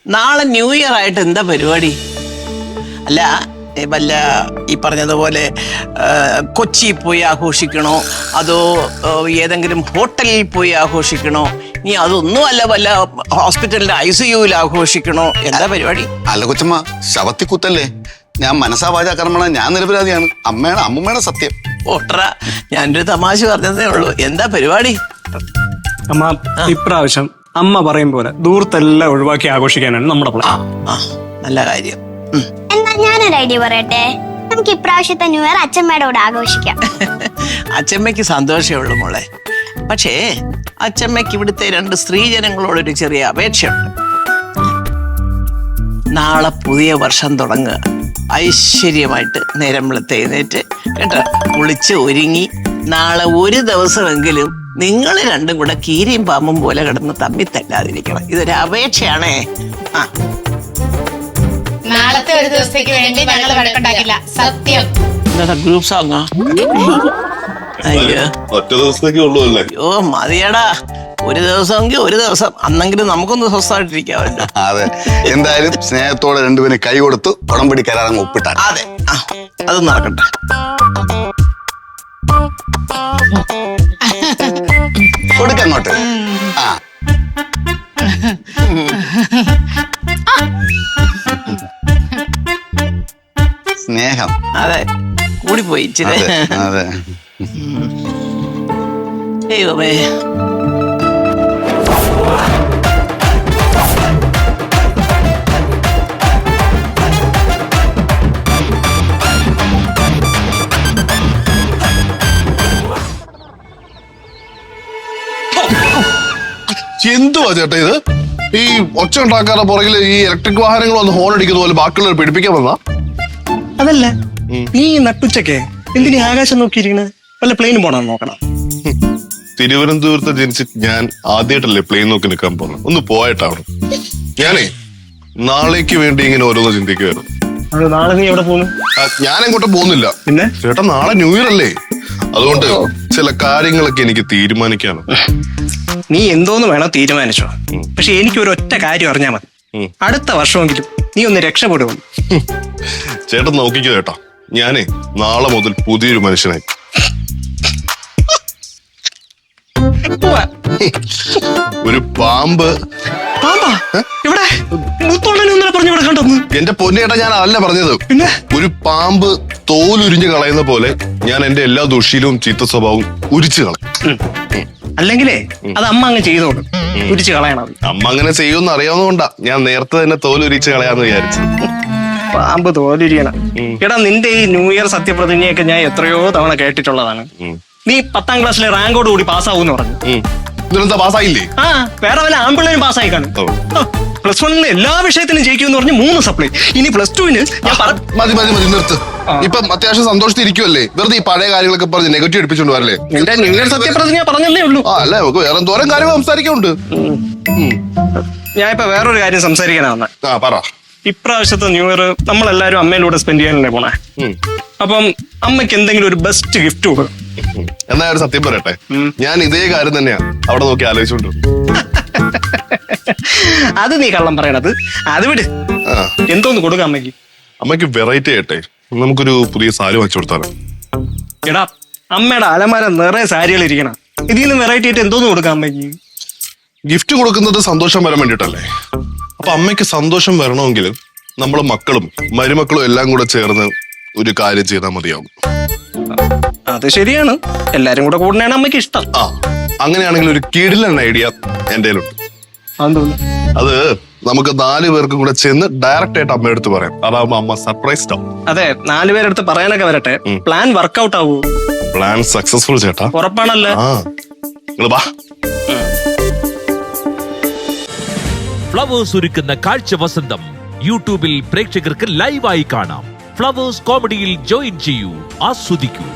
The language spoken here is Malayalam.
നാളെ ന്യൂ ഇയർ ആയിട്ട് എന്താ പരിപാടി? അല്ല വല്ല ഈ പറഞ്ഞതുപോലെ കൊച്ചി പോയി ആഘോഷിക്കണോ, അതോ ഏതെങ്കിലും ഹോട്ടലിൽ പോയി ആഘോഷിക്കണോ, നീ അതൊന്നും അല്ല വല്ല ഹോസ്പിറ്റലിന്റെ ICUവിൽ ആഘോഷിക്കണോ, എന്താ പരിപാടി? അല്ല കൊച്ചമ്മ, ശവത്തി കുത്തല്ലേ. ഞാൻ മനസ്സാവാച കർമ്മണ, ഞാൻ നിരപരാധിയാണ്. അമ്മൂമ്മയുടെ സത്യം. ഓട്ടറ, ഞാനൊരു തമാശ പറഞ്ഞതേ ഉള്ളൂ. എന്താ പരിപാടി? അമ്മ, ഇപ്രാവശ്യം അമ്മ പറയും പോലെ ദൂരത്തെല്ലാം ഒഴിവാക്കി ആഘോഷിക്കാനാണ് നമ്മുടെ പ്ലാൻ. നല്ല കാര്യം. എന്നാ ഞാനൊരു ഐഡിയ പറയട്ടെ. നമുക്ക് ഇപ്രാവശ്യത്തെ ന്യൂ ഇയർ അച്ഛമ്മയുടെ കൂടെ ആഘോഷിക്കാം. അച്ഛമ്മയ്ക്ക് സന്തോഷമേ ഉള്ളൂ മോളെ. പക്ഷേ അച്ഛമ്മയ്ക്ക് ഇവിടുത്തെ 2 സ്ത്രീജനങ്ങളോടൊരു ചെറിയ അപേക്ഷയുണ്ട്. നാളെ പുതിയ വർഷം തുടങ്ങുക. ഐശ്വര്യമായിട്ട് നേരം വെളുത്ത് എഴുന്നേറ്റ് കേട്ടോ, കുളിച്ച് ഒരുങ്ങി നാളെ ഒരു ദിവസമെങ്കിലും നിങ്ങൾ രണ്ടും കൂടെ കീരിയും പാമ്പും പോലെ കിടന്ന് തമ്മി തല്ലാതിരിക്കണം. ഇതൊരു അപേക്ഷയാണേ. നാളത്തെ ഒരു ദിവസത്തേക്ക് വേണ്ടി ഞങ്ങൾ വഴക്കുണ്ടാക്കില്ല, സത്യം. ഗ്രൂപ്പ് സോങ്ങാ? അയ്യോ, ഒറ്റ ദിവസത്തേക്ക് ഉള്ളൂ അല്ലേ? അയ്യോ മതിയടാ, ഒരു ദിവസമെങ്കിൽ ഒരു ദിവസം, അന്നെങ്കിലും നമുക്കൊന്ന് സ്വസ്ഥമായിട്ടിരിക്കാമല്ലോ. അതെ, എന്തായാലും സ്നേഹത്തോടെ രണ്ടുപേരും കൈ കൊടുത്തു ഉടമ്പടി കരാറങ്ങ് ഒപ്പിട്ടാണ്. അതെ, അത് നടക്കട്ടെ. കൊടുക്കങ്ങോട്ട്. സ്നേഹം. അതെ, കൂടിപ്പോയി ഇച്ചിരി. അതെ. ദൈവമേ. എന്തുവാ ചേട്ടാ ഇത്? ഈ ഒച്ച ഉണ്ടാക്കാരുടെ പുറകില് ഈ ഇലക്ട്രിക് വാഹനങ്ങൾ വന്ന് ഹോൺ അടിക്കുന്ന പോലെ ബാക്കിയുള്ളവർ പിടിപ്പിക്കാൻ വന്നാ? അതല്ല, നീ നട്ടുച്ചക്കെ എന്തിനീ ആകാശം നോക്കിയിരിക്കണത്? വല്ല പ്ലെയിൻ പോണം നോക്കണം. തിരുവനന്തപുരത്ത് ജനിച്ച് ഞാൻ ആദ്യമായിട്ടല്ലേ പ്ലെയിൻ നോക്കി നിൽക്കാൻ പോകുന്നത്. ഒന്ന് പോയിട്ടാണ് ഞാനേ നാളേക്ക് വേണ്ടി ഇങ്ങനെ ഓരോന്ന് ചിന്തിക്കുവായിരുന്നു. അത് നാളെ നീ എവിടെ പോകുന്നു? ഞാൻ എങ്ങോട്ടും പോകുന്നില്ല. പിന്നെ ചേട്ടാ, നാളെ ന്യൂ ഇയർ അല്ലേ, അതുകൊണ്ട് ചില കാര്യങ്ങളൊക്കെ എനിക്ക് തീരുമാനിക്കാണ്. നീ എന്തോന്ന് വേണം തീരുമാനിച്ചോ, പക്ഷെ എനിക്ക് ഒരു ഒറ്റ കാര്യം അറിഞ്ഞാൽ മതി. അടുത്ത വർഷമെങ്കിലും നീ ഒന്ന് രക്ഷപ്പെടും. ചേട്ടൻ നോക്കിക്കോ ചേട്ടാ, ഞാനേ നാളെ മുതൽ പുതിയൊരു മനുഷ്യനായി. ഒരു പാമ്പ്. ഇവിടെ പറഞ്ഞു കണ്ടെന്ന്. എന്റെ പൊന്നേട്ടാ, ഞാൻ അതല്ല പറഞ്ഞത്. പിന്നെ ഒരു പാമ്പ് തോലുരിഞ്ഞ് കളയുന്ന പോലെ ഞാൻ എന്റെ എല്ലാ ദുശീലവും ചീത്ത സ്വഭാവവും ഉരിച്ചു കളയും. അല്ലെങ്കിലേ അത് അമ്മ അങ്ങ് ചെയ്തോളൂ, ഉരിച്ചു കളയണം. അമ്മ അങ്ങനെ ചെയ്യുമെന്ന് അറിയാവുന്നതുകൊണ്ടാ ഞാൻ നേരത്തെ തന്നെ തോലുരിച്ച് കളയാന്ന് വിചാരിച്ചത്. പാമ്പ് തോലുരിയണം. എടാ, നിന്റെ ഈ ന്യൂ ഇയർ സത്യപ്രതിജ്ഞയൊക്കെ ഞാൻ എത്രയോ തവണ കേട്ടിട്ടുള്ളതാണ്. നീ 10ാം ക്ലാസ്സിലെ റാങ്കോട് കൂടി പാസ്സാവൂന്ന് പറഞ്ഞു. ഇതിനെന്താ പാസ്സായില്ലേ? വേറെ വല്ല ആമ്പിള്ളേരും പാസ്സായി കാണും. +1 എല്ലാ വിഷയത്തിനും ജയിക്കുമെന്ന് പറഞ്ഞ് 3 സപ്ലൈ. ഇനി +2 ഞാൻ മതി നിർത്ത്. ഇപ്പം അത്യാവശ്യം സന്തോഷത്തിരിക്കുമല്ലേ, വെറുതെ ഈ പഴയ കാര്യങ്ങളൊക്കെ പറഞ്ഞ് നെഗറ്റീവ് എടുപ്പിച്ചോണ്ട് വരല്ലേ. എന്റെ ന്യൂ ഇയർ സത്യപ്രതിജ്ഞ പറഞ്ഞല്ലേ ഉള്ളൂ. അല്ലേ, നമുക്ക് വേറെ എന്തോരം കാര്യങ്ങൾ സംസാരിക്കാനുണ്ട്. ഞാൻ ഇപ്പൊ വേറൊരു കാര്യം സംസാരിക്കാനാണ്. പറ. ഇപ്രാവശ്യത്തെ ന്യൂ ഇയർ നമ്മളെല്ലാരും അമ്മയിലൂടെ സ്പെൻഡ് ചെയ്യാനല്ലേ പോണേ. അപ്പം അമ്മയ്ക്ക് എന്തെങ്കിലും ഒരു ബെസ്റ്റ് ഗിഫ്റ്റ് കൊടുക്കും. എന്നാ ഒരു സത്യം പറയട്ടെ, ഞാൻ ഇതേ കാര്യം തന്നെയാ അവിടെ നോക്കി ആലോചിച്ചോണ്ട്. അത് നീ കള്ളം പറയണത്. അത് വിട്. എന്തോന്ന് കൊടുക്കാം അമ്മയ്ക്ക്? അമ്മയ്ക്ക് വെറൈറ്റി ആയിട്ടെ നമുക്കൊരു പുതിയ സാരി വാങ്ങിച്ചു കൊടുത്താലോ? എടാ, അമ്മയുടെ അലമാര നിറയെ സാരികൾ ഇരിക്കണം. ഇതിൽ നിന്ന് വെറൈറ്റി ആയിട്ട് എന്തോന്ന് കൊടുക്കാം അമ്മയ്ക്ക്? ഗിഫ്റ്റ് കൊടുക്കുന്നത് സന്തോഷം വരാൻ വേണ്ടിട്ടല്ലേ. അപ്പൊ അമ്മയ്ക്ക് സന്തോഷം വരണമെങ്കിൽ നമ്മള് മക്കളും മരുമക്കളും എല്ലാം കൂടെ ചേർന്ന് ഒരു കാര്യം ചെയ്താൽ മതിയാവും. അത് ശരിയാണ്, എല്ലാരും കൂടെ കൂടുന്നതാണ് അമ്മയ്ക്ക് ഇഷ്ടം. അങ്ങനെയാണെങ്കിൽ ഒരു കിടിലൻ ഐഡിയ എന്റെ കയ്യിലുണ്ട്. അത് നമുക്ക് 4 പേർക്കും കൂടെ ചെന്ന് ഡയറക്റ്റ് ആയിട്ട് അമ്മയുടെ അടുത്ത് പറയാം. അതാവുമ്പോ അമ്മ സർപ്രൈസ്ഡ് ആവും. അതെ, 4 പേരെടുത്ത് പറയാനൊക്കെ വരട്ടെ. പ്ലാൻ വർക്ക്ഔട്ട് ആവൂ? പ്ലാൻ സക്സസ്ഫുൾ ചേട്ടാ, ഉറപ്പാണല്ലേ? നിങ്ങൾ വാ. ഫ്ലവേഴ്സ് ഒരുക്കുന്ന കാഴ്ച വസന്തം യൂട്യൂബിൽ പ്രേക്ഷകർക്ക് ലൈവായി കാണാം. ഫ്ലവേഴ്സ് കോമഡിയിൽ ജോയിൻ ചെയ്യൂ, ആസ്വദിക്കൂ.